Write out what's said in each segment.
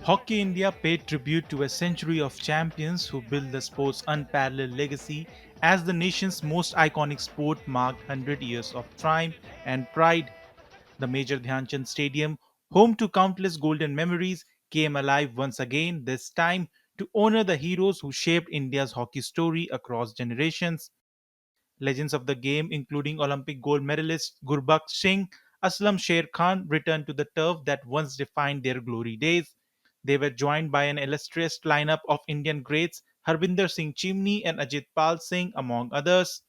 Hockey India paid tribute to a century of champions who built the sport's unparalleled legacy as the nation's most iconic sport marked 100 years of triumph and pride. The Major Dhyanchand Stadium, home to countless golden memories, came alive once again, this time to honor the heroes who shaped India's hockey story across generations. Legends of the game, including Olympic gold medalist Gurbakht Singh, Aslam Sher Khan, returned to the turf that once defined their glory days. They were joined by an illustrious lineup of Indian greats, Harbinder Singh Chimni and Ajit Pal Singh, among others.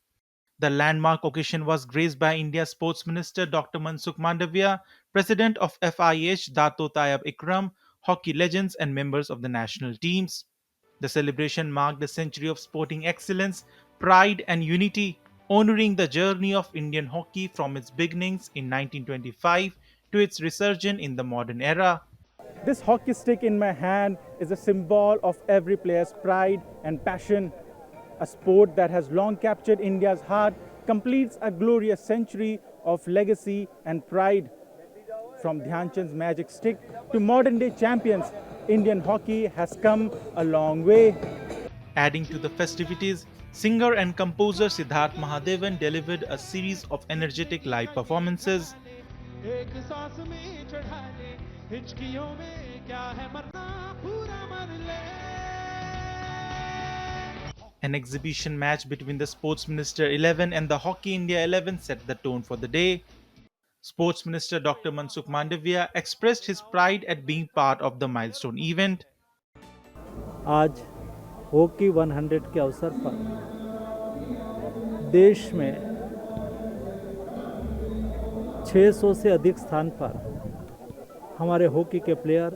The landmark occasion was graced by India's Sports Minister Dr. Mansukh Mandavia, President of FIH Dato Tayab Ikram, hockey legends, and members of the national teams. The celebration marked a century of sporting excellence, pride, and unity, honoring the journey of Indian hockey from its beginnings in 1925 to its resurgence in the modern era. This hockey stick in my hand is a symbol of every player's pride and passion. A sport that has long captured India's heart completes a glorious century of legacy and pride. From Dhyanchand's magic stick to modern day champions, Indian hockey has come a long way. Adding to the festivities, singer and composer Siddharth Mahadevan delivered a series of energetic live performances. एक सांस में चढ़ा ले हिचकियों में क्या है मरना पूरा मर ले An exhibition match between the Sports Minister 11 and the Hockey India 11 set the tone for the day. Sports Minister Dr. Mansukh Mandavia expressed his pride at being part of the milestone event. आज hockey 100 के अवसर पर देश में 600 से अधिक स्थान पर हमारे हॉकी के प्लेयर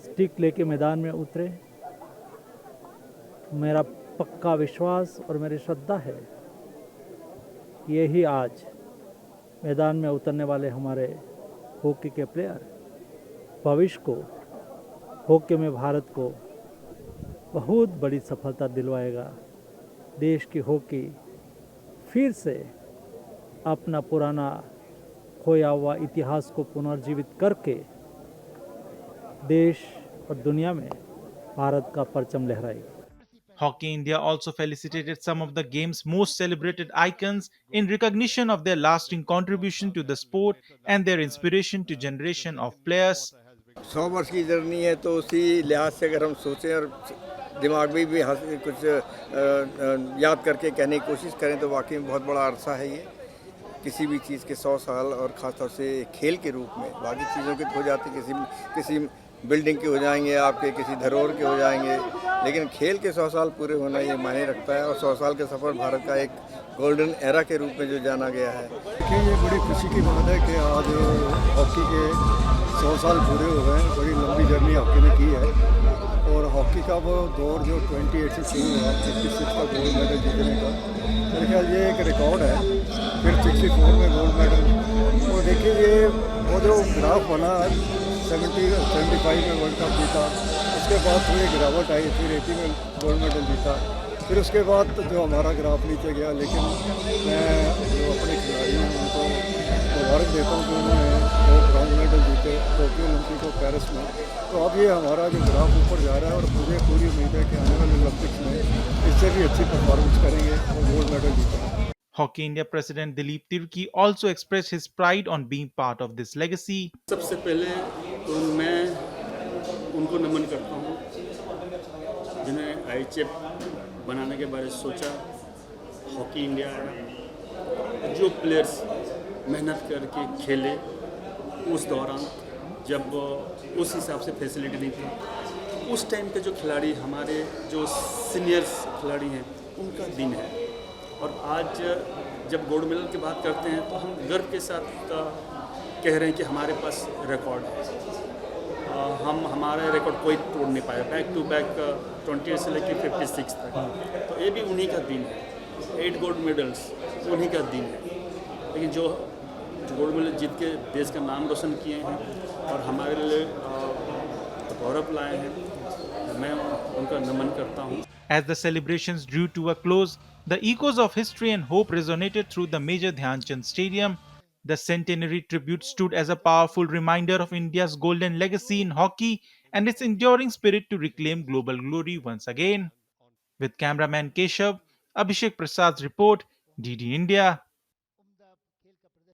स्टिक लेके मैदान में उतरे। मेरा पक्का विश्वास और मेरी श्रद्धा है कि यही आज मैदान में उतरने वाले हमारे हॉकी के प्लेयर भविष्य को हॉकी में भारत को बहुत बड़ी सफलता दिलवाएगा। देश की हॉकी फिर से अपना पुराना खोया हुआ इतिहास को पुनर्जीवित करके देश और दुनिया में भारत का परचम लहराएगी। Hockey India also felicitated some of the game's most celebrated icons in recognition of their lasting contribution to the sport and their inspiration to generation of players. 100 वर्ष की जर्नी है तो उसी लिहाज से अगर हम सोचें और दिमाग में भी कुछ याद करके कहने की कोशिश करें तो वाकई में बहुत बड़ा अरसा है ये। किसी भी चीज़ के 100 साल और ख़ासतौर से खेल के रूप में बाकी चीज़ों के हो जाते किसी बिल्डिंग के हो जाएंगे आपके किसी धरोहर के हो जाएंगे लेकिन खेल के 100 साल पूरे होना ये मायने रखता है और 100 साल के सफ़र भारत का एक गोल्डन एरा के रूप में जो जाना गया है। देखिए ये बड़ी खुशी की बात है कि आज हॉकी के 100 साल पूरे हो गए हैं। बड़ी लंबी जर्नी हॉकी ने की है और हॉकी का वो दौर जो 28 से शुरू हुआ 56 का गोल्ड मेडल जीतने का मेरे ख्याल ये एक रिकॉर्ड है। फिर 64 में गोल्ड मेडल और देखिए ये वो जो ग्राफ बना 75 में वर्ल्ड कप जीता उसके बाद थोड़ी गिरावट आई फिर 80 में गोल्ड मेडल जीता फिर उसके बाद जो हमारा ग्राफ नीचे गया लेकिन मैं जो अपने खिलाड़ी हैं उनको मुबारक देता हूँ कि उन्होंने 2 ब्रॉन्ज मेडल जीते टोक्यो ओलंपिक और पेरिस में। तो अब ये हमारा जो ग्राफ ऊपर जा रहा है और मुझे पूरी उम्मीद है कि आने वाले ओलंपिक्स में इससे भी अच्छी परफॉर्मेंस करेंगे और गोल्ड मेडल जीतेंगे। Hockey India President Dilip Tirki also expressed his pride on being part of this legacy. सबसे पहले तो मैं उनको नमन करता हूँ जिन्हें IHF बनाने के बारे में सोचा, हॉकी इंडिया आया, जो प्लेयर्स मेहनत करके खेले उस दौरान जब उस हिसाब से फैसिलिटी नहीं थी उस टाइम के जो खिलाड़ी हमारे जो सीनियर्स खिलाड़ी हैं उनका दिन है। और आज जब गोल्ड मेडल की बात करते हैं तो हम गर्व के साथ कह रहे हैं कि हमारे पास रिकॉर्ड है। हम हमारे रिकॉर्ड कोई तोड़ नहीं पाया बैक टू बैक 28 से लेकर 56 तक। तो ये भी उन्हीं का दिन है। 8 गोल्ड मेडल्स उन्हीं का दिन है। लेकिन जो गोल्ड मेडल जीत के देश का नाम रोशन किए हैं और हमारे लिए गौरव लाए हैं, मैं उनका नमन करता हूँ। As the celebrations drew to a close, the echoes of history and hope resonated through the Major Dhyanchand Stadium. The centenary tribute stood as a powerful reminder of India's golden legacy in hockey and its enduring spirit to reclaim global glory once again. With cameraman Keshav, Abhishek Prasad's report, DD India.